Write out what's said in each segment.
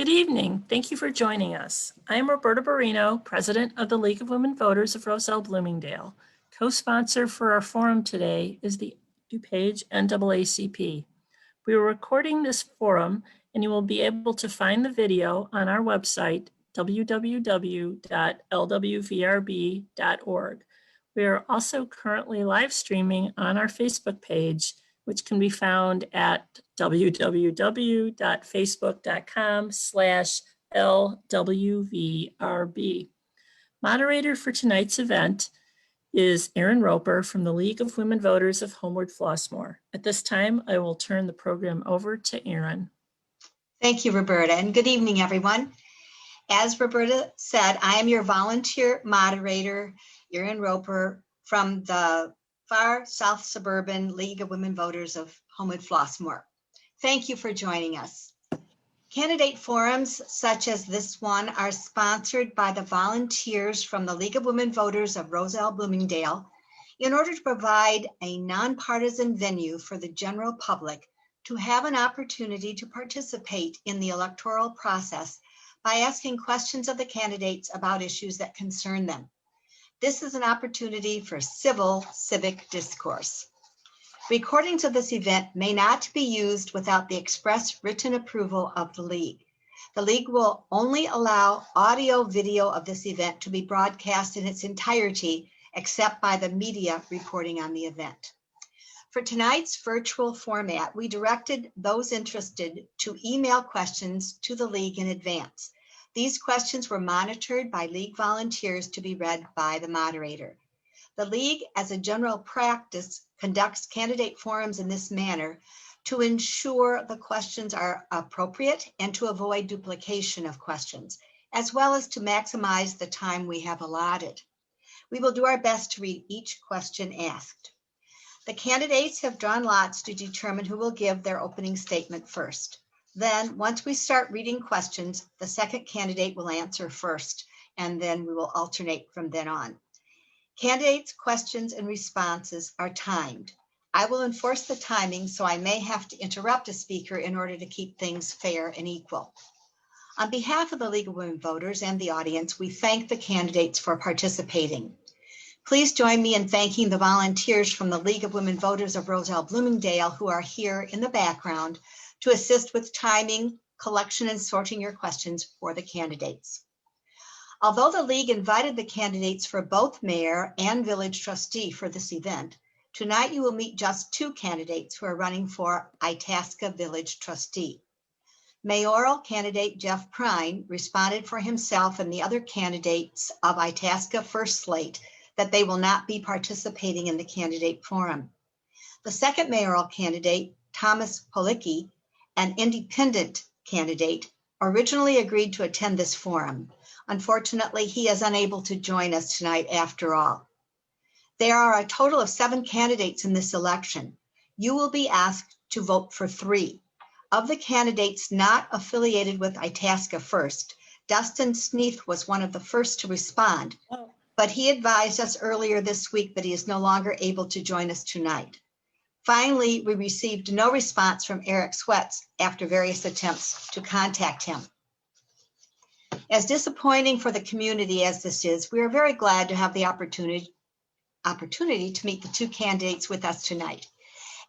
Good evening. Thank you for joining us. I am Roberta Barino, President of the League of Women Voters of Roselle-Bloomingdale. Co-sponsor for our forum today is the DuPage NAACP. We are recording this forum and you will be able to find the video on our website, www.lwvrb.org. We are also currently live streaming on our Facebook page, which can be found at www.facebook.com/LWVRB. Moderator for tonight's event is Erin Roper from the League of Women Voters of Homeward Flossmoor. At this time, I will turn the program over to Erin. Thank you, Roberta, and good evening, everyone. As Roberta said, I am your volunteer moderator, Erin Roper, from the far south suburban League of Women Voters of Homeward Flossmoor. Thank you for joining us. Candidate forums such as this one are sponsored by the volunteers from the League of Women Voters of Roselle-Bloomingdale in order to provide a nonpartisan venue for the general public to have an opportunity to participate in the electoral process by asking questions of the candidates about issues that concern them. This is an opportunity for civil civic discourse. Recordings of this event may not be used without the express written approval of the League. The League will only allow audio video of this event to be broadcast in its entirety, except by the media reporting on the event. For tonight's virtual format, we directed those interested to email questions to the League in advance. These questions were monitored by League volunteers to be read by the moderator. The League, as a general practice, conducts candidate forums in this manner to ensure the questions are appropriate and to avoid duplication of questions, as well as to maximize the time we have allotted. We will do our best to read each question asked. The candidates have drawn lots to determine who will give their opening statement first. Then, once we start reading questions, the second candidate will answer first, and then we will alternate from then on. Candidates' questions and responses are timed. I will enforce the timing, so I may have to interrupt a speaker in order to keep things fair and equal. On behalf of the League of Women Voters and the audience, we thank the candidates for participating. Please join me in thanking the volunteers from the League of Women Voters of Roselle-Bloomingdale who are here in the background to assist with timing, collection, and sorting your questions for the candidates. Although the League invited the candidates for both mayor and village trustee for this event, tonight you will meet just two candidates who are running for Itasca village trustee. Mayoral candidate Jeff Prine responded for himself and the other candidates of Itasca first slate that they will not be participating in the candidate forum. The second mayoral candidate, Thomas Policki, an independent candidate, originally agreed to attend this forum. Unfortunately, he is unable to join us tonight after all. There are a total of 7 candidates in this election. You will be asked to vote for 3. Of the candidates not affiliated with Itasca First, Dustin Sneath was one of the first to respond, but he advised us earlier this week that he is no longer able to join us tonight. Finally, we received no response from Eric Sweats after various attempts to contact him. As disappointing for the community as this is, we are very glad to have the opportunity to meet the 2 candidates with us tonight.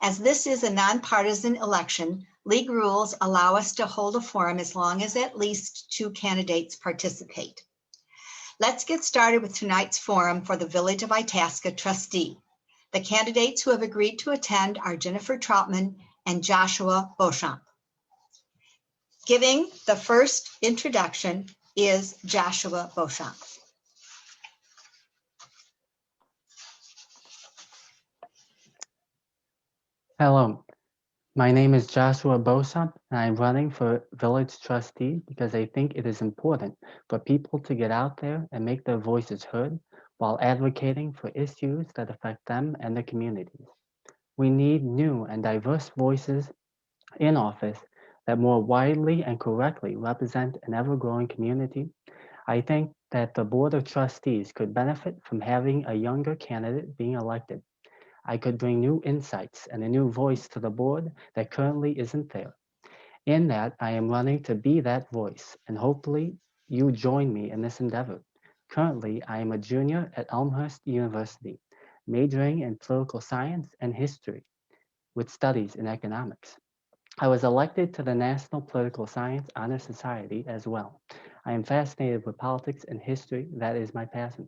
As this is a nonpartisan election, League rules allow us to hold a forum as long as at least 2 candidates participate. Let's get started with tonight's forum for the Village of Itasca trustee. The candidates who have agreed to attend are Jennifer Troutman and Joshua Beauchamp. Giving the first introduction is Joshua Beauchamp. Hello, my name is Joshua Beauchamp, and I'm running for village trustee because I think it is important for people to get out there and make their voices heard while advocating for issues that affect them and their communities. We need new and diverse voices in office that more widely and correctly represent an ever-growing community. I think that the Board of Trustees could benefit from having a younger candidate being elected. I could bring new insights and a new voice to the board that currently isn't there. In that, I am running to be that voice, and hopefully you join me in this endeavor. Currently, I am a junior at Elmhurst University, majoring in political science and history with studies in economics. I was elected to the National Political Science Honor Society as well. I am fascinated with politics and history. That is my passion.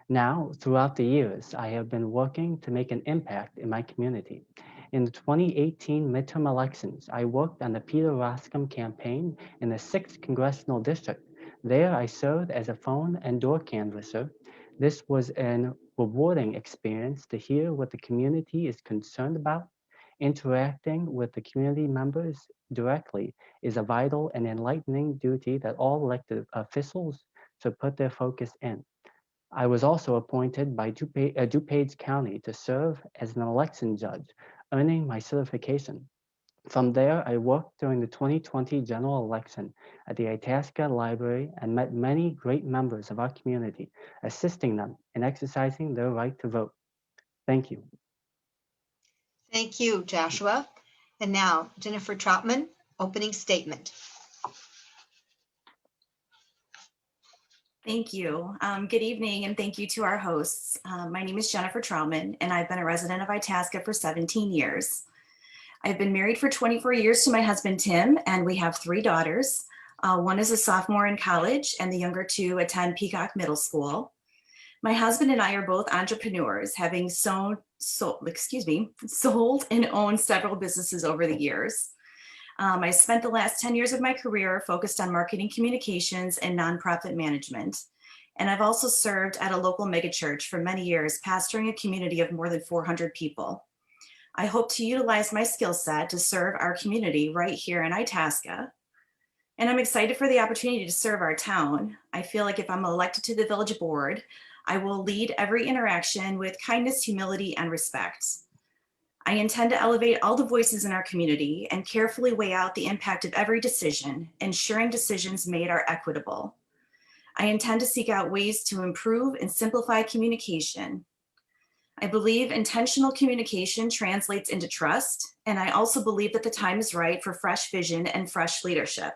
Now, throughout the years, I have been working to make an impact in my community. In the 2018 midterm elections, I worked on the Peter Roscom campaign in the 6th Congressional District. There, I served as a phone and door canvasser. This was an rewarding experience to hear what the community is concerned about. Interacting with the community members directly is a vital and enlightening duty that all elected officials should put their focus in. I was also appointed by DuPage County to serve as an election judge, earning my certification. From there, I worked during the 2020 general election at the Itasca Library and met many great members of our community, assisting them in exercising their right to vote. Thank you. Thank you, Joshua. And now Jennifer Troutman, opening statement. Thank you. Good evening, and thank you to our hosts. My name is Jennifer Troutman, and I've been a resident of Itasca for 17 years. I've been married for 24 years to my husband, Tim, and we have 3 daughters. One is a sophomore in college, and the younger 2 attend Peacock Middle School. My husband and I are both entrepreneurs, having sold and owned several businesses over the years. I spent the last 10 years of my career focused on marketing communications and nonprofit management. And I've also served at a local megachurch for many years, pastoring a community of more than 400 people. I hope to utilize my skill set to serve our community right here in Itasca. And I'm excited for the opportunity to serve our town. I feel like if I'm elected to the village board, I will lead every interaction with kindness, humility, and respect. I intend to elevate all the voices in our community and carefully weigh out the impact of every decision, ensuring decisions made are equitable. I intend to seek out ways to improve and simplify communication. I believe intentional communication translates into trust, and I also believe that the time is right for fresh vision and fresh leadership.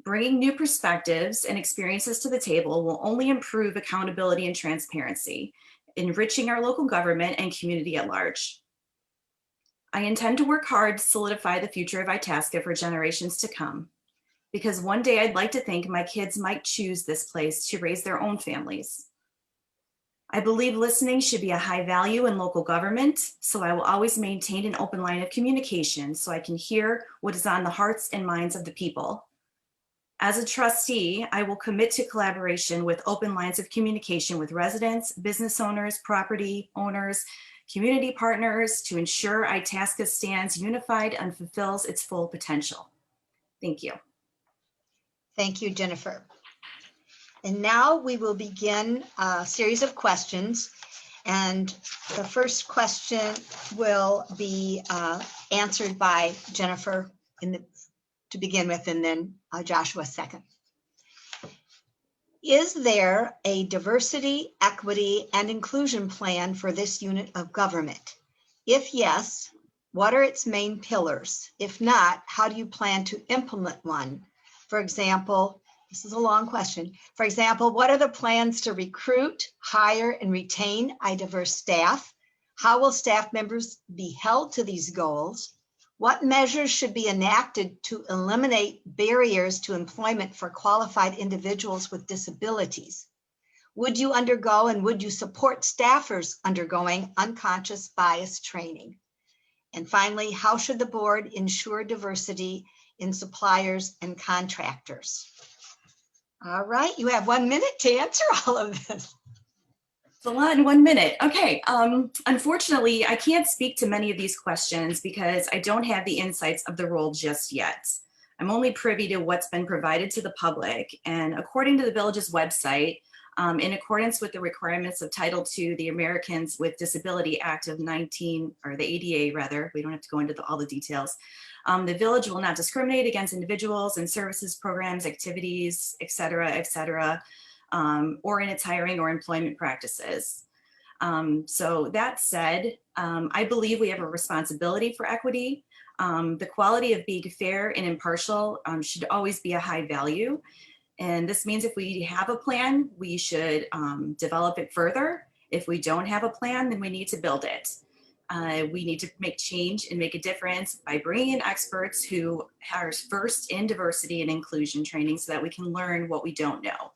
Bringing new perspectives and experiences to the table will only improve accountability and transparency, enriching our local government and community at large. I intend to work hard to solidify the future of Itasca for generations to come, because one day I'd like to think my kids might choose this place to raise their own families. I believe listening should be a high value in local government, so I will always maintain an open line of communication so I can hear what is on the hearts and minds of the people. As a trustee, I will commit to collaboration with open lines of communication with residents, business owners, property owners, community partners to ensure Itasca stands unified and fulfills its full potential. Thank you. Thank you, Jennifer. And now we will begin a series of questions. And the first question will be answered by Jennifer to begin with, and then Joshua second. Is there a diversity, equity, and inclusion plan for this unit of government? If yes, what are its main pillars? If not, how do you plan to implement one? For example, this is a long question. For example, what are the plans to recruit, hire, and retain a diverse staff? How will staff members be held to these goals? What measures should be enacted to eliminate barriers to employment for qualified individuals with disabilities? Would you undergo and would you support staffers undergoing unconscious bias training? And finally, how should the board ensure diversity in suppliers and contractors? All right, you have 1 minute to answer all of this. It's a lot in 1 minute. Okay. Unfortunately, I can't speak to many of these questions because I don't have the insights of the role just yet. I'm only privy to what's been provided to the public. And according to the village's website, in accordance with the requirements of Title II, the Americans with Disability Act of the ADA rather, we don't have to go into all the details. The village will not discriminate against individuals and services, programs, activities, et cetera, or in its hiring or employment practices. So that said, I believe we have a responsibility for equity. The quality of being fair and impartial should always be a high value. And this means if we have a plan, we should develop it further. If we don't have a plan, then we need to build it. We need to make change and make a difference by bringing in experts who are versed in diversity and inclusion training so that we can learn what we don't know.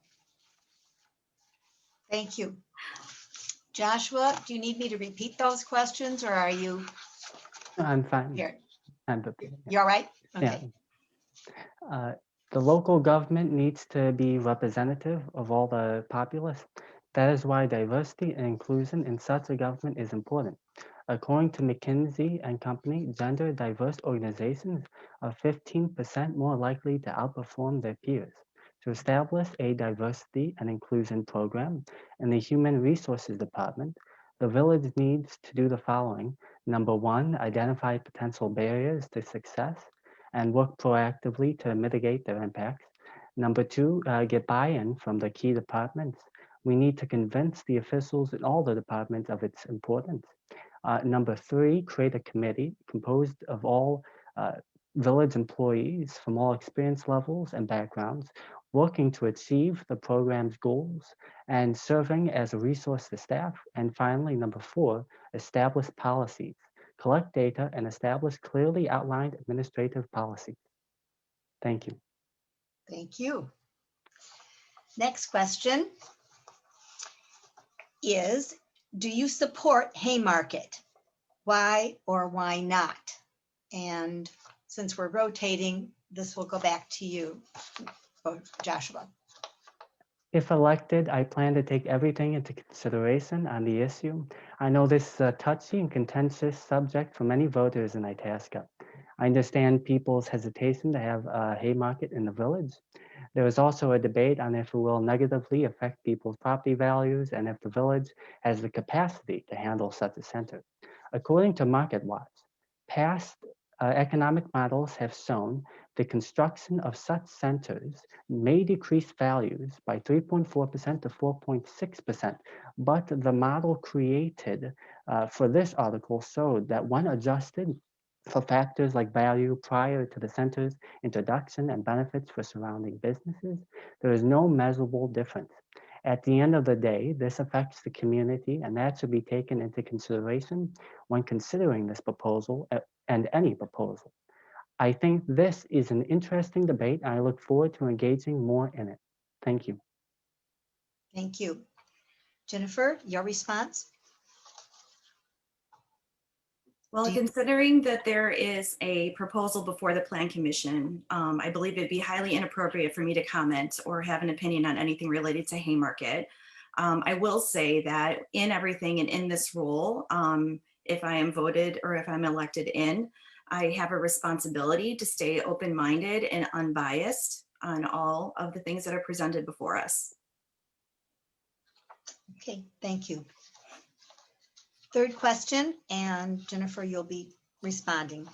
Thank you. Joshua, do you need me to repeat those questions or are you I'm fine. here? I'm prepared. You all right? Yeah. Okay. The local government needs to be representative of all the populace. That is why diversity and inclusion in such a government is important. According to McKinsey and Company, gender diverse organizations are 15% more likely to outperform their peers. To establish a diversity and inclusion program in the Human Resources Department, the village needs to do the following. Number one, identify potential barriers to success and work proactively to mitigate their impacts. Number two, get buy-in from the key departments. We need to convince the officials in all the departments of its importance. Number three, create a committee composed of all village employees from all experience levels and backgrounds, working to achieve the program's goals and serving as a resource to staff. And finally, number four, establish policies, collect data, and establish clearly outlined administrative policies. Thank you. Thank you. Next question is, do you support Haymarket? Why or why not? And since we're rotating, this will go back to you, Joshua. If elected, I plan to take everything into consideration on the issue. I know this is a touchy and contentious subject for many voters in Itasca. I understand people's hesitation to have a Haymarket in the village. There is also a debate on if it will negatively affect people's property values and if the village has the capacity to handle such a center. According to MarketWatch, past economic models have shown the construction of such centers may decrease values by 3.4% to 4.6%, but the model created for this article showed that when adjusted for factors like value prior to the center's introduction and benefits for surrounding businesses, there is no measurable difference. At the end of the day, this affects the community, and that should be taken into consideration when considering this proposal and any proposal. I think this is an interesting debate, and I look forward to engaging more in it. Thank you. Thank you. Jennifer, your response? Well, considering that there is a proposal before the Plan Commission, I believe it'd be highly inappropriate for me to comment or have an opinion on anything related to Haymarket. I will say that in everything and in this role, if I am voted or if I'm elected in, I have a responsibility to stay open-minded and unbiased on all of the things that are presented before us. Okay, thank you. Third question, and Jennifer, you'll be responding.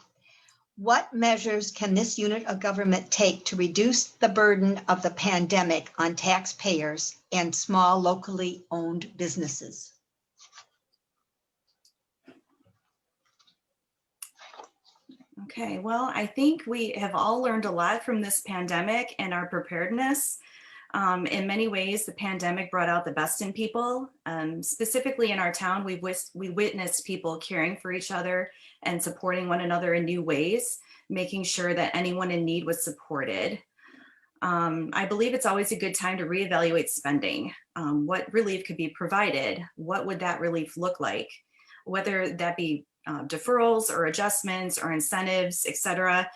What measures can this unit of government take to reduce the burden of the pandemic on taxpayers and small locally owned businesses? Okay, well, I think we have all learned a lot from this pandemic and our preparedness. In many ways, the pandemic brought out the best in people. Specifically in our town, we witnessed people caring for each other and supporting one another in new ways, making sure that anyone in need was supported. I believe it's always a good time to reevaluate spending. What relief could be provided? What would that relief look like? Whether that be deferrals or adjustments or incentives, et cetera.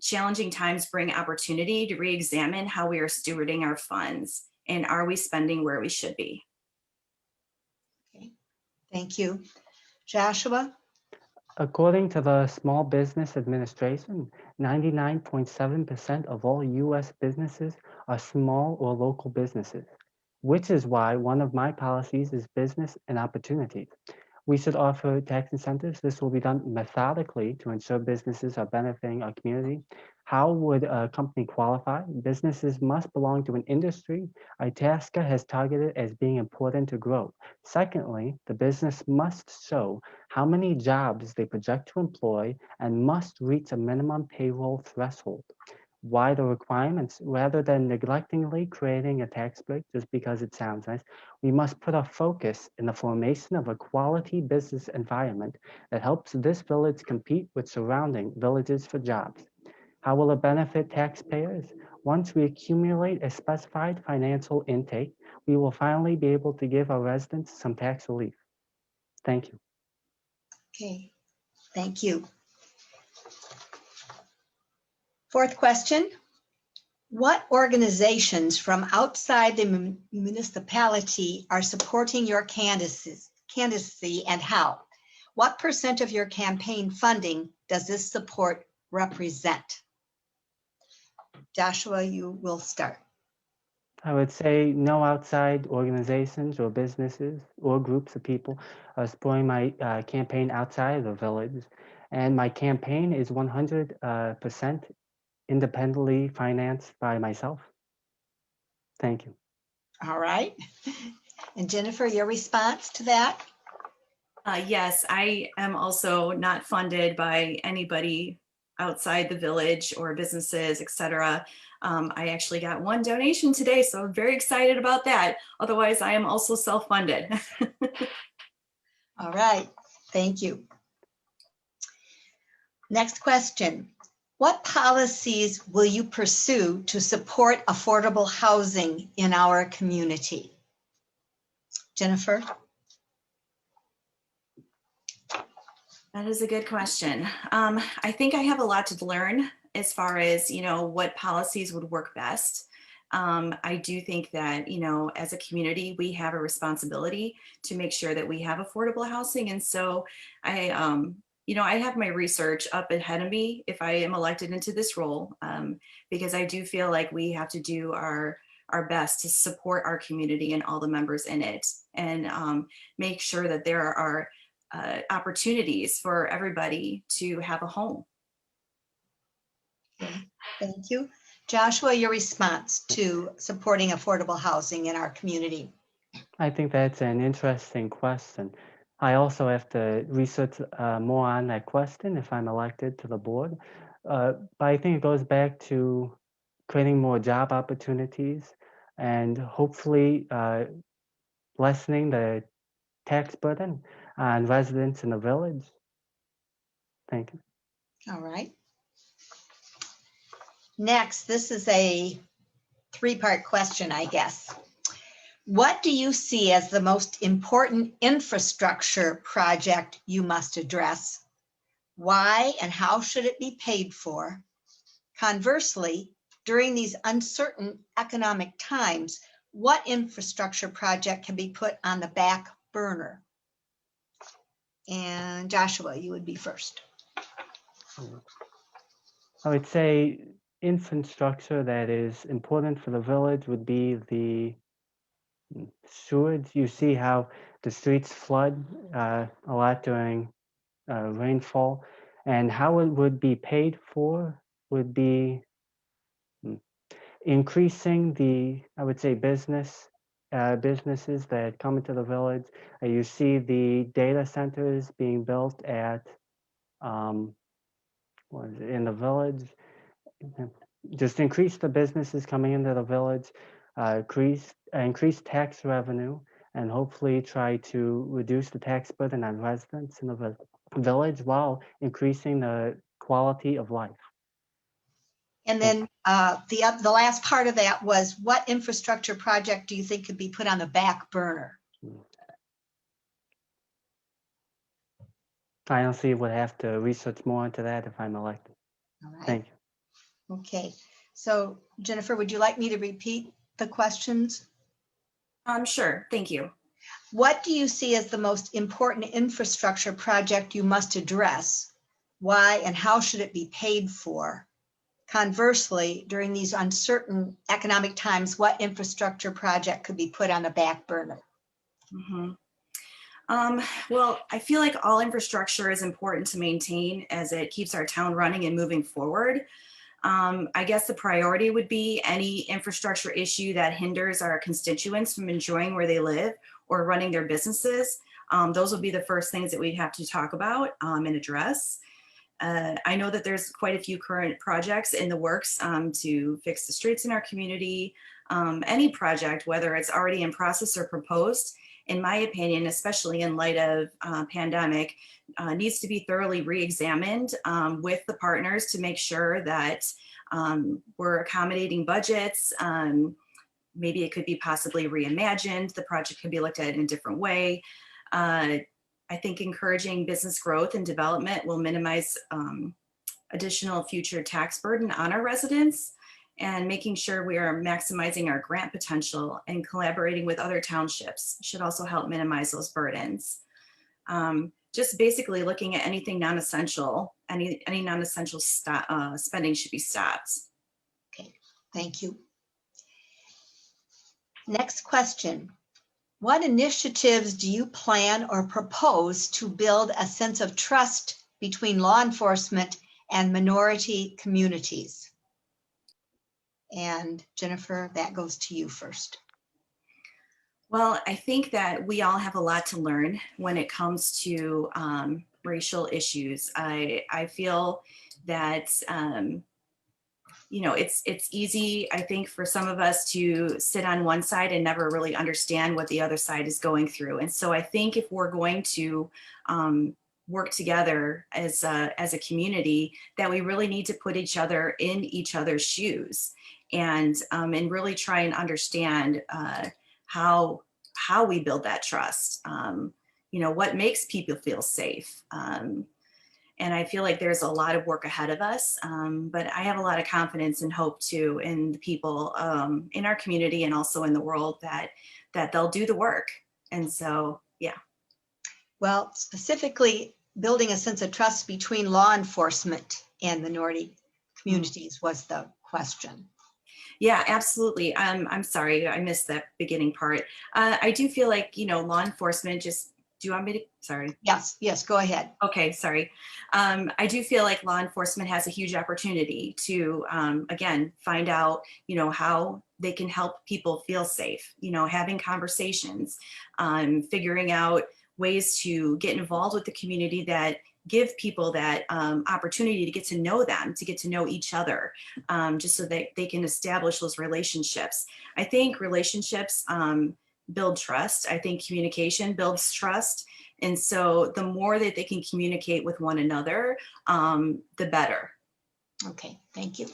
Challenging times bring opportunity to re-examine how we are stewarding our funds and are we spending where we should be. Okay, thank you. Joshua? According to the Small Business Administration, 99.7% of all U.S. businesses are small or local businesses, which is why one of my policies is business and opportunities. We should offer tax incentives. This will be done methodically to ensure businesses are benefiting our community. How would a company qualify? Businesses must belong to an industry Itasca has targeted as being important to grow. Secondly, the business must show how many jobs they project to employ and must reach a minimum payroll threshold. Why the requirements? Rather than neglectingly creating a tax break just because it sounds nice, we must put our focus in the formation of a quality business environment that helps this village compete with surrounding villages for jobs. How will it benefit taxpayers? Once we accumulate a specified financial intake, we will finally be able to give our residents some tax relief. Thank you. Okay, thank you. Fourth question. What organizations from outside the municipality are supporting your candidacy and how? What % of your campaign funding does this support represent? Joshua, you will start. I would say no outside organizations or businesses or groups of people are supporting my campaign outside of the village. And my campaign is 100% independently financed by myself. Thank you. All right. And Jennifer, your response to that? Yes, I am also not funded by anybody outside the village or businesses, etc. I actually got one donation today, so I'm very excited about that. Otherwise, I am also self-funded. All right, thank you. Next question. What policies will you pursue to support affordable housing in our community? Jennifer? That is a good question. I think I have a lot to learn as far as, what policies would work best. I do think that, as a community, we have a responsibility to make sure that we have affordable housing. And so I have my research up ahead of me if I am elected into this role, because I do feel like we have to do our best to support our community and all the members in it, and make sure that there are opportunities for everybody to have a home. Thank you. Joshua, your response to supporting affordable housing in our community? I think that's an interesting question. I also have to research more on that question if I'm elected to the board. But I think it goes back to creating more job opportunities and hopefully lessening the tax burden on residents in the village. Thank you. All right. Next, this is a three-part question, I guess. What do you see as the most important infrastructure project you must address? Why and how should it be paid for? Conversely, during these uncertain economic times, what infrastructure project can be put on the back burner? And Joshua, you would be first. I would say infrastructure that is important for the village would be the sewage. You see how the streets flood a lot during rainfall, and how it would be paid for would be increasing the, I would say, businesses that come into the village. You see the data centers being built at in the village. Just increase the businesses coming into the village, increase tax revenue, and hopefully try to reduce the tax burden on residents in the village while increasing the quality of life. And then the last part of that was, what infrastructure project do you think could be put on the back burner? I honestly would have to research more into that if I'm elected. All right. Thank you. Okay. So Jennifer, would you like me to repeat the questions? Sure. Thank you. What do you see as the most important infrastructure project you must address? Why and how should it be paid for? Conversely, during these uncertain economic times, what infrastructure project could be put on the back burner? Mm-hmm. Well, I feel like all infrastructure is important to maintain as it keeps our town running and moving forward. I guess the priority would be any infrastructure issue that hinders our constituents from enjoying where they live or running their businesses. Those would be the first things that we'd have to talk about and address. I know that there's quite a few current projects in the works to fix the streets in our community. Any project, whether it's already in process or proposed, in my opinion, especially in light of pandemic, needs to be thoroughly re-examined with the partners to make sure that we're accommodating budgets. Maybe it could be possibly reimagined. The project could be looked at in a different way. I think encouraging business growth and development will minimize additional future tax burden on our residents, and making sure we are maximizing our grant potential and collaborating with other townships should also help minimize those burdens. Just basically looking at anything non-essential, any non-essential spending should be stopped. Okay, thank you. Next question. What initiatives do you plan or propose to build a sense of trust between law enforcement and minority communities? And Jennifer, that goes to you first. Well, I think that we all have a lot to learn when it comes to racial issues. I feel that you know, it's easy, I think, for some of us to sit on one side and never really understand what the other side is going through. And so I think if we're going to work together as a community, that we really need to put each other in each other's shoes and really try and understand how we build that trust. You know, what makes people feel safe. And I feel like there's a lot of work ahead of us, but I have a lot of confidence and hope too in the people in our community and also in the world that they'll do the work. And so, yeah. Well, specifically building a sense of trust between law enforcement and minority communities was the question. Yeah, absolutely. I'm sorry, I missed that beginning part. I do feel like, you know, law enforcement just, do you want me to, sorry. Yes, go ahead. Okay, sorry. I do feel like law enforcement has a huge opportunity to, again, find out, you know, how they can help people feel safe, you know, having conversations, figuring out ways to get involved with the community that give people that opportunity to get to know them, to get to know each other, just so that they can establish those relationships. I think relationships build trust. I think communication builds trust. And so the more that they can communicate with one another, the better. Okay, thank you.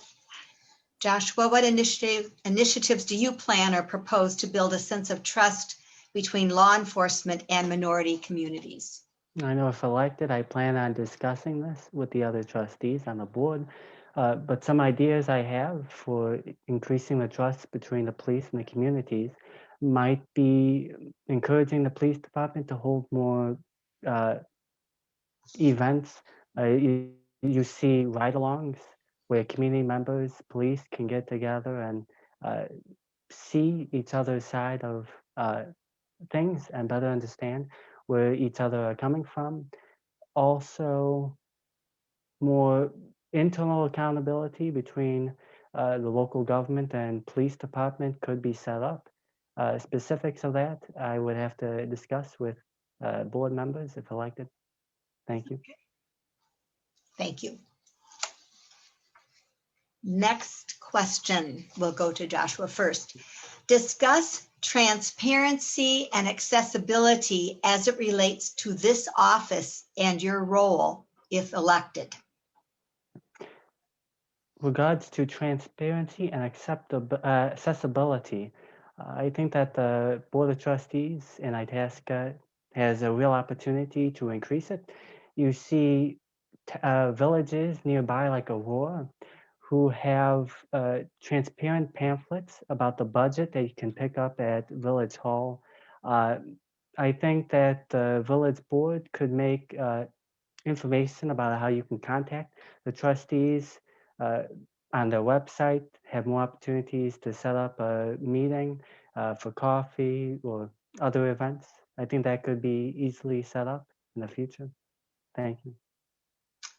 Joshua, what initiatives do you plan or propose to build a sense of trust between law enforcement and minority communities? I know if elected, I plan on discussing this with the other trustees on the board. But some ideas I have for increasing the trust between the police and the communities might be encouraging the police department to hold more events. You see ride-alongs where community members, police can get together and see each other's side of things and better understand where each other are coming from. Also, more internal accountability between the local government and police department could be set up. Specifics of that I would have to discuss with board members if elected. Thank you. Thank you. Next question, we'll go to Joshua first. Discuss transparency and accessibility as it relates to this office and your role if elected. Regards to transparency and accessibility, I think that the Board of Trustees in Itasca has a real opportunity to increase it. You see villages nearby like Aurora who have transparent pamphlets about the budget that you can pick up at Village Hall. I think that the Village Board could make information about how you can contact the trustees on their website, have more opportunities to set up a meeting for coffee or other events. I think that could be easily set up in the future. Thank you.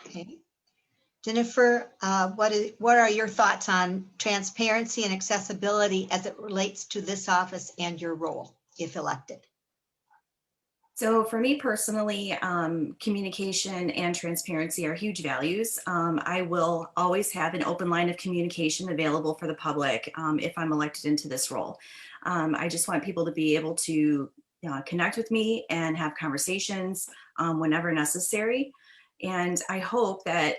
Okay. Jennifer, what are your thoughts on transparency and accessibility as it relates to this office and your role, if elected? So for me personally, communication and transparency are huge values. I will always have an open line of communication available for the public if I'm elected into this role. I just want people to be able to connect with me and have conversations whenever necessary. And I hope that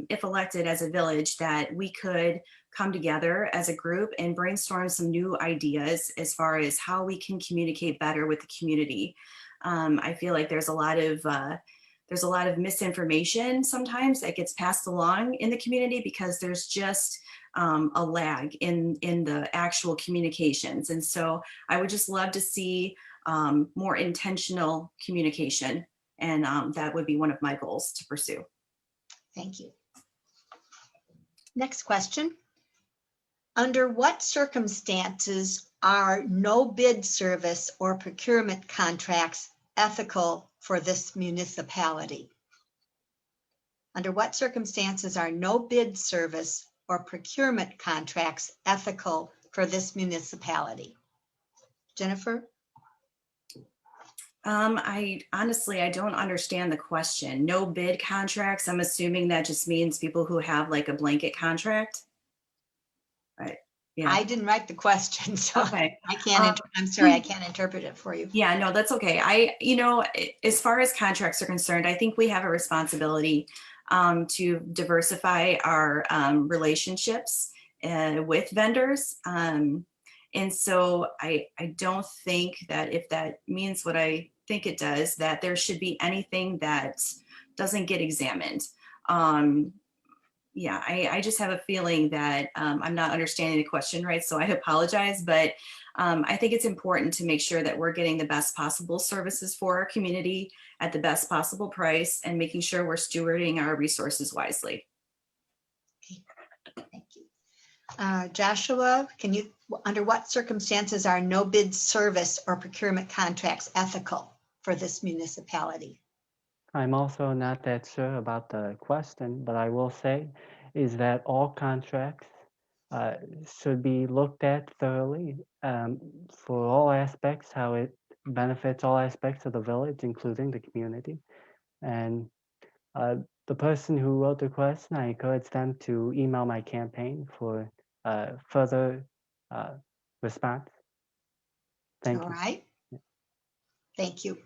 if elected as a village, that we could come together as a group and brainstorm some new ideas as far as how we can communicate better with the community. I feel like there's a lot of misinformation sometimes that gets passed along in the community because there's just a lag in the actual communications. And so I would just love to see more intentional communication. And that would be one of my goals to pursue. Thank you. Next question. Under what circumstances are no bid service or procurement contracts ethical for this municipality? Under what circumstances are no bid service or procurement contracts ethical for this municipality? Jennifer? I honestly don't understand the question. No bid contracts. I'm assuming that just means people who have like a blanket contract. Right. Yeah. I didn't write the question, so Okay. I can't, I'm sorry, I can't interpret it for you. Yeah, no, that's okay. As far as contracts are concerned, I think we have a responsibility to diversify our relationships with vendors. And so I don't think that if that means what I think it does, that there should be anything that doesn't get examined. Yeah, I just have a feeling that I'm not understanding the question right, so I apologize, but I think it's important to make sure that we're getting the best possible services for our community at the best possible price and making sure we're stewarding our resources wisely. Thank you. Joshua, under what circumstances are no bid service or procurement contracts ethical for this municipality? I'm also not that sure about the question, but I will say is that all contracts should be looked at thoroughly for all aspects, how it benefits all aspects of the village, including the community. And the person who wrote the question, I encourage them to email my campaign for further response. Thank you. All right. Thank you.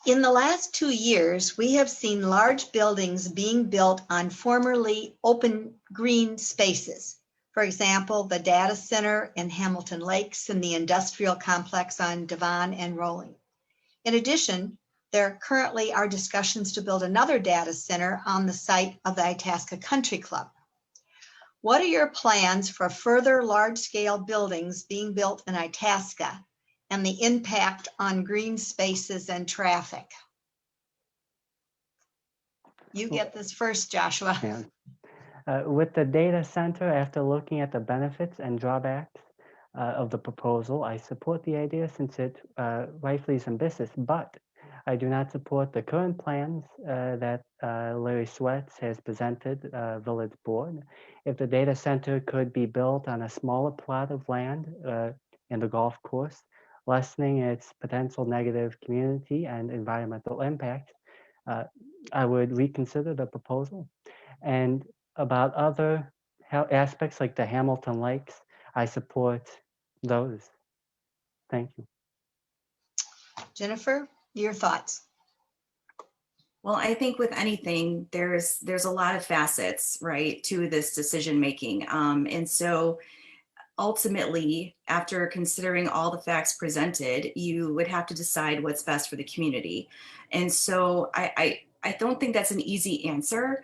In the last 2 years, we have seen large buildings being built on formerly open green spaces. For example, the data center in Hamilton Lakes and the industrial complex on Devon and Rolling. In addition, there currently are discussions to build another data center on the site of the Itasca Country Club. What are your plans for further large-scale buildings being built in Itasca and the impact on green spaces and traffic? You get this first, Joshua. Yeah. With the data center, after looking at the benefits and drawbacks of the proposal, I support the idea since it rightfully is ambitious, but I do not support the current plans that Larry Sweats has presented Village Board. If the data center could be built on a smaller plot of land in the golf course, lessening its potential negative community and environmental impact, I would reconsider the proposal. And about other aspects like the Hamilton Lakes, I support those. Thank you. Jennifer, your thoughts? Well, I think with anything, there's a lot of facets, right, to this decision making. And so ultimately, after considering all the facts presented, you would have to decide what's best for the community. And so I don't think that's an easy answer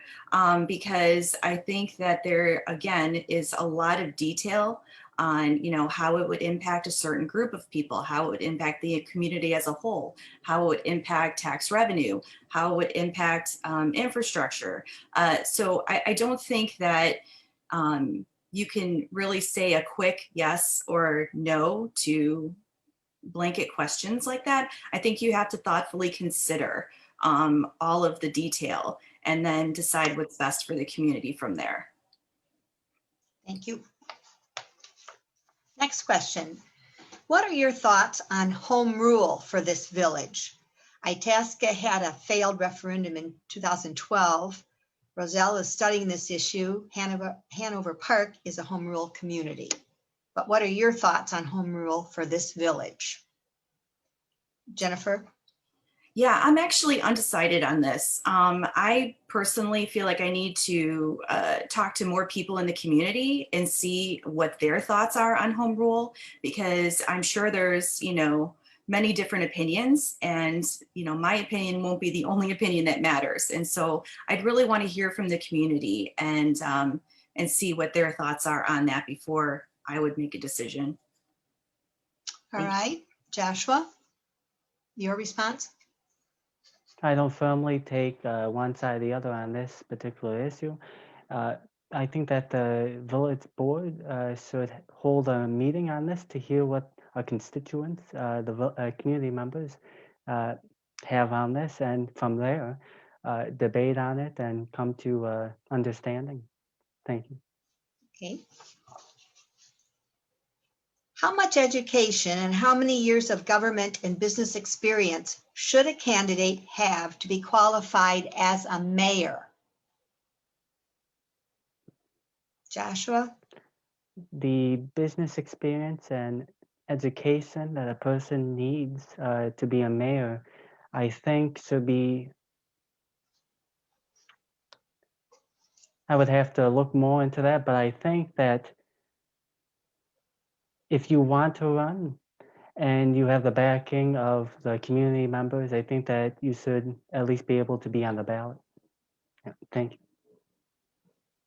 because I think that there, again, is a lot of detail on, how it would impact a certain group of people, how it would impact the community as a whole, how it would impact tax revenue, how it would impact infrastructure. So I don't think that you can really say a quick yes or no to blanket questions like that. I think you have to thoughtfully consider all of the detail and then decide what's best for the community from there. Thank you. Next question. What are your thoughts on home rule for this village? Itasca had a failed referendum in 2012. Roselle is studying this issue. Hanover Park is a home rule community. But what are your thoughts on home rule for this village? Jennifer? Yeah, I'm actually undecided on this. I personally feel like I need to talk to more people in the community and see what their thoughts are on home rule, because I'm sure there's, many different opinions, and, my opinion won't be the only opinion that matters. And so I'd really want to hear from the community and see what their thoughts are on that before I would make a decision. All right, Joshua, your response? I don't firmly take one side or the other on this particular issue. I think that the village board should hold a meeting on this to hear what our constituents, the community members have on this, and from there debate on it and come to understanding. Thank you. Okay. How much education and how many years of government and business experience should a candidate have to be qualified as a mayor? Joshua? The business experience and education that a person needs to be a mayor, I think should be, I would have to look more into that, but I think that if you want to run and you have the backing of the community members, I think that you should at least be able to be on the ballot. Yeah, thank you.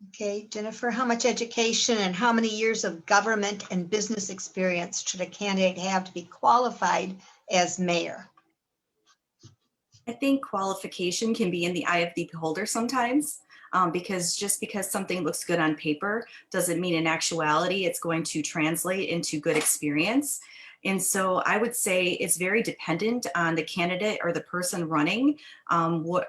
Okay, Jennifer, how much education and how many years of government and business experience should a candidate have to be qualified as mayor? I think qualification can be in the eye of the beholder sometimes, because just because something looks good on paper doesn't mean in actuality it's going to translate into good experience. And so I would say it's very dependent on the candidate or the person running,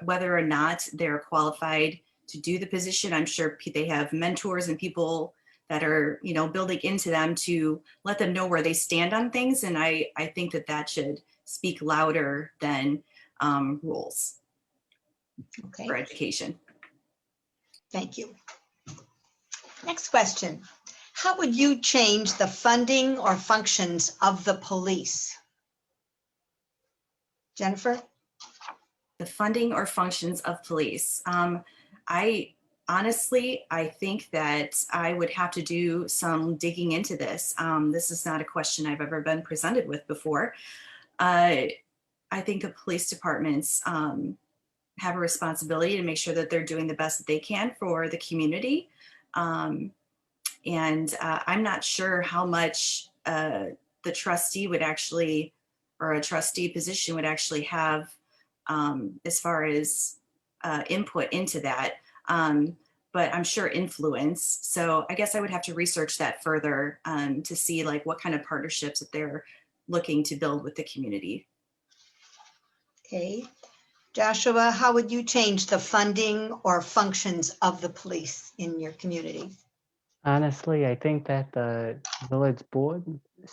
whether or not they're qualified to do the position. I'm sure they have mentors and people that are, building into them to let them know where they stand on things. And I think that should speak louder than rules Okay, for education. thank you. Next question. How would you change the funding or functions of the police? Jennifer? The funding or functions of police. I think that I would have to do some digging into this. This is not a question I've ever been presented with before. I think the police departments have a responsibility to make sure that they're doing the best that they can for the community. And I'm not sure how much the trustee would actually, or a trustee position would actually have as far as input into that. But I'm sure influence. So I guess I would have to research that further to see like what kind of partnerships that they're looking to build with the community. Okay. Joshua, how would you change the funding or functions of the police in your community? Honestly, I think that the village board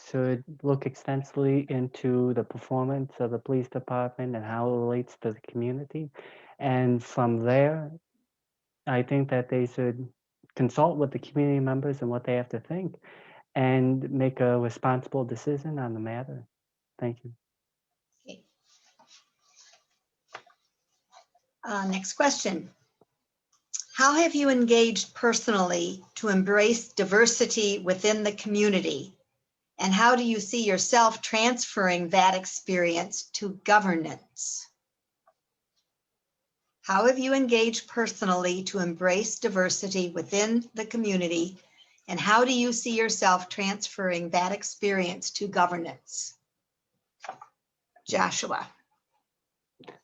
should look extensively into the performance of the police department and how it relates to the community. And from there, I think that they should consult with the community members and what they have to think and make a responsible decision on the matter. Thank you. Okay. Next question. How have you engaged personally to embrace diversity within the community? And how do you see yourself transferring that experience to governance? How have you engaged personally to embrace diversity within the community? And how do you see yourself transferring that experience to governance? Joshua.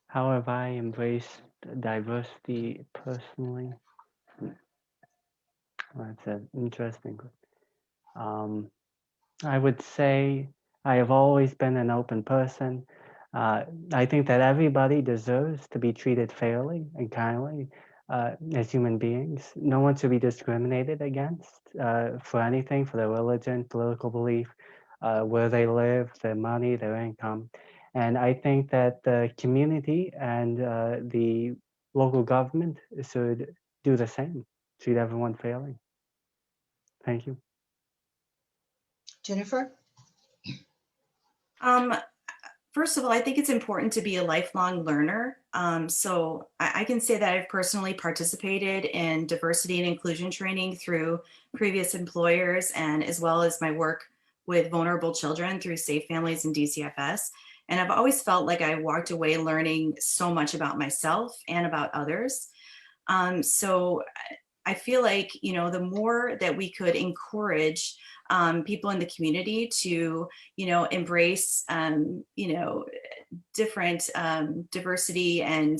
How have I embraced diversity personally? That's an interesting question. I would say I have always been an open person. I think that everybody deserves to be treated fairly and kindly as human beings. No one should be discriminated against for anything, for their religion, political belief, where they live, their money, their income. And I think that the community and the local government should do the same, treat everyone fairly. Thank you. Jennifer? First of all, I think it's important to be a lifelong learner. So I can say that I've personally participated in diversity and inclusion training through previous employers, and as well as my work with vulnerable children through Safe Families and DCFS. And I've always felt like I walked away learning so much about myself and about others. So I feel like, you know, the more that we could encourage people in the community to, you know, embrace, you know, different diversity and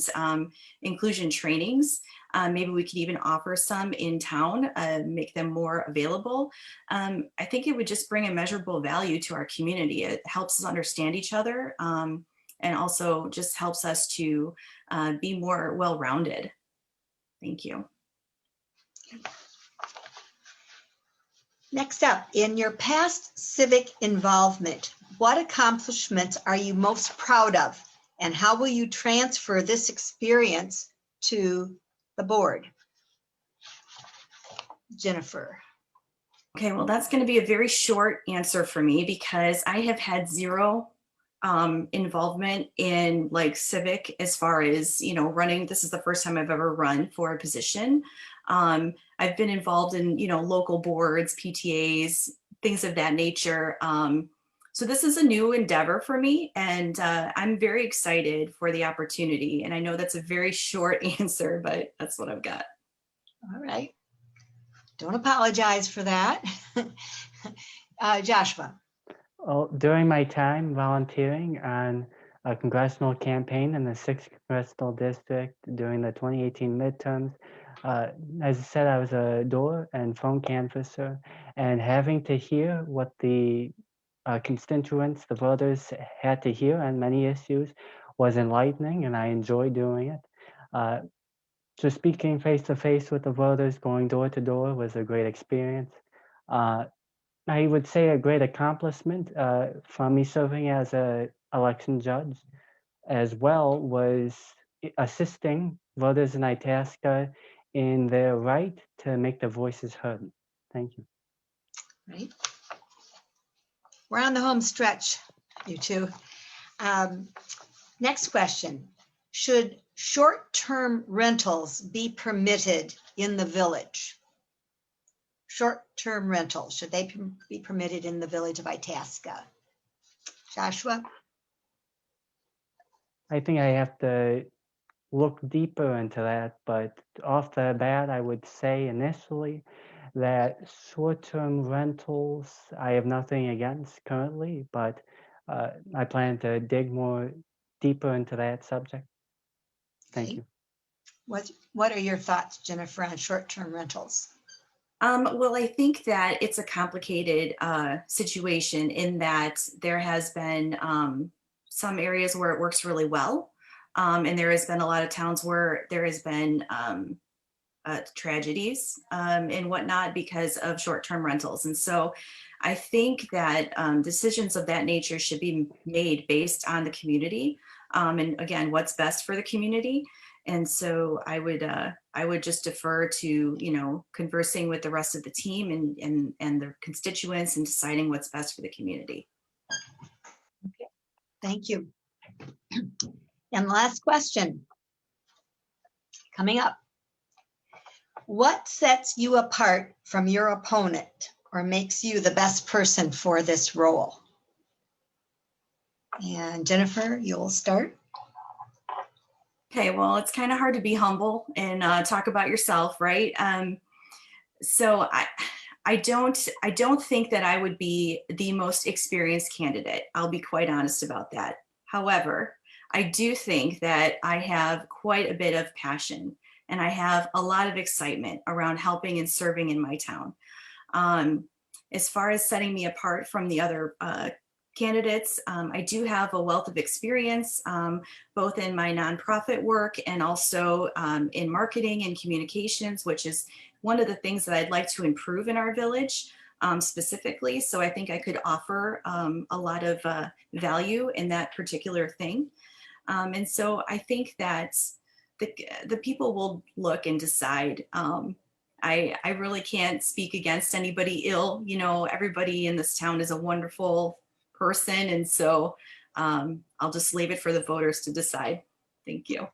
inclusion trainings. Maybe we could even offer some in town, make them more available. I think it would just bring a measurable value to our community. It helps us understand each other, and also just helps us to be more well-rounded. Thank you. Next up, in your past civic involvement, what accomplishments are you most proud of? And how will you transfer this experience to the board? Jennifer. Okay, well, that's going to be a very short answer for me because I have had zero involvement in like civic as far as, you know, running. This is the first time I've ever run for a position. I've been involved in, you know, local boards, PTAs, things of that nature. So this is a new endeavor for me, and I'm very excited for the opportunity. And I know that's a very short answer, but that's what I've got. All right. Don't apologize for that. Joshua. Well, during my time volunteering on a congressional campaign in the 6th Congressional District during the 2018 midterms, as I said, I was a door and phone canvasser, and having to hear what the constituents, the voters, had to hear on many issues was enlightening, and I enjoyed doing it. So speaking face to face with the voters, going door to door was a great experience. I would say a great accomplishment from me serving as an election judge as well was assisting voters in Itasca in their right to make their voices heard. Thank you. Right. We're on the home stretch, you two. Next question. Should short-term rentals be permitted in the village? Short-term rentals, should they be permitted in the village of Itasca? Joshua? I think I have to look deeper into that, but off the bat, I would say initially that short-term rentals, I have nothing against currently, but I plan to dig more deeper into that subject. Thank Okay. you. What are your thoughts, Jennifer, on short-term rentals? Well, I think that it's a complicated situation in that there has been some areas where it works really well. And there has been a lot of towns where there has been tragedies and whatnot because of short-term rentals. And so I think that decisions of that nature should be made based on the community. And again, what's best for the community. And so I would just defer to, you know, conversing with the rest of the team and their constituents and deciding what's best for the community. Okay. Thank you. And last question coming up. What sets you apart from your opponent or makes you the best person for this role? And Jennifer, you'll start. Okay, well, it's kind of hard to be humble and talk about yourself, right? So I don't think that I would be the most experienced candidate. I'll be quite honest about that. However, I do think that I have quite a bit of passion and I have a lot of excitement around helping and serving in my town. As far as setting me apart from the other candidates. I do have a wealth of experience, both in my nonprofit work and also in marketing and communications, which is one of the things that I'd like to improve in our village specifically. So I think I could offer a lot of value in that particular thing. And so I think that the people will look and decide. I really can't speak against anybody ill. You know, everybody in this town is a wonderful person. And so I'll just leave it for the voters to decide. Thank you.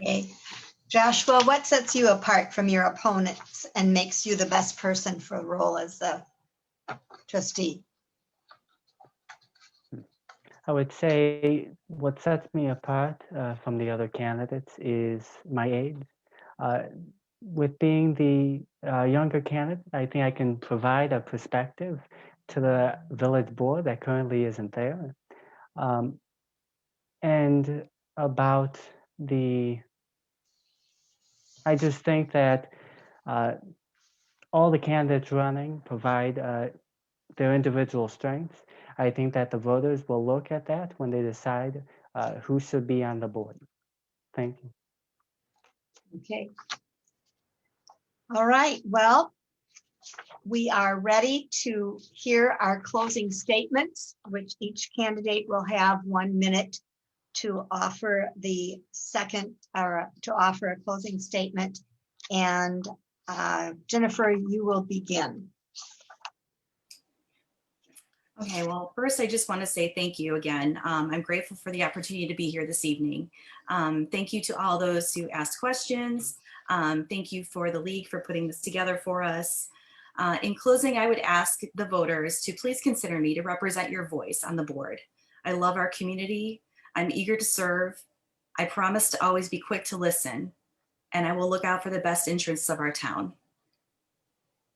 Okay. Joshua, what sets you apart from your opponents and makes you the best person for the role as the trustee? I would say what sets me apart from the other candidates is my age. With being the younger candidate, I think I can provide a perspective to the village board that currently isn't there. And about I just think that all the candidates running provide their individual strengths. I think that the voters will look at that when they decide who should be on the board. Thank you. Okay. All right. Well, we are ready to hear our closing statements, which each candidate will have 1 minute to offer the second or to offer a closing statement. And Jennifer, you will begin. Okay, well, first, I just want to say thank you again. I'm grateful for the opportunity to be here this evening. Thank you to all those who asked questions. Thank you for the league for putting this together for us. In closing, I would ask the voters to please consider me to represent your voice on the board. I love our community. I'm eager to serve. I promise to always be quick to listen, and I will look out for the best interests of our town.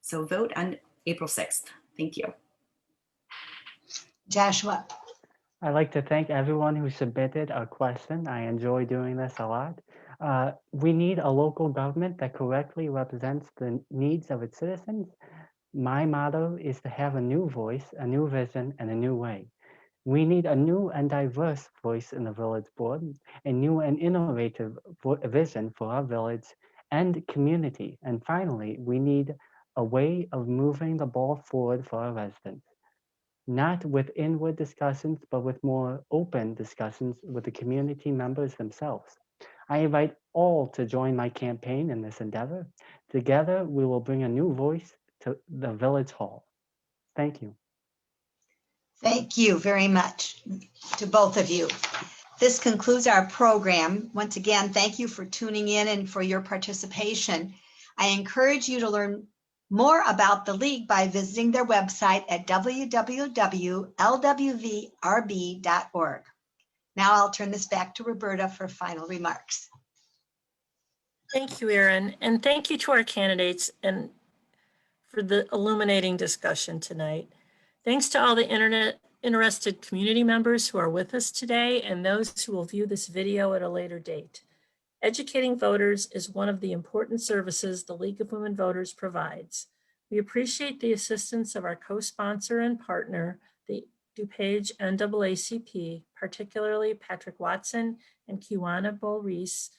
So vote on April 6th. Thank you. Joshua. I'd like to thank everyone who submitted a question. I enjoy doing this a lot. We need a local government that correctly represents the needs of its citizens. My motto is to have a new voice, a new vision, and a new way. We need a new and diverse voice in the village board, a new and innovative vision for our village and community. And finally, we need a way of moving the ball forward for our residents, not with inward discussions, but with more open discussions with the community members themselves. I invite all to join my campaign in this endeavor. Together, we will bring a new voice to the Village Hall. Thank you. Thank you very much to both of you. This concludes our program. Once again, thank you for tuning in and for your participation. I encourage you to learn more about the League by visiting their website at www.lwvrb.org. Now I'll turn this back to Roberta for final remarks. Thank you, Erin, and thank you to our candidates and for the illuminating discussion tonight. Thanks to all the interested community members who are with us today and those who will view this video at a later date. Educating voters is one of the important services the League of Women Voters provides. We appreciate the assistance of our co-sponsor and partner, the DuPage NAACP, particularly Patrick Watson and Kiwana Bull-Reese,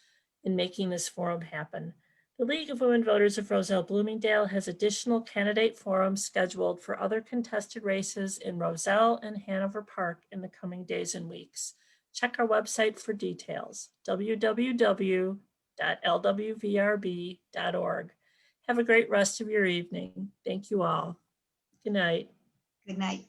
in making this forum happen. The League of Women Voters of Roselle-Bloomingdale has additional candidate forums scheduled for other contested races in Roselle and Hanover Park in the coming days and weeks. Check our website for details, www.lwvrb.org. Have a great rest of your evening. Thank you all. Good night. Good night.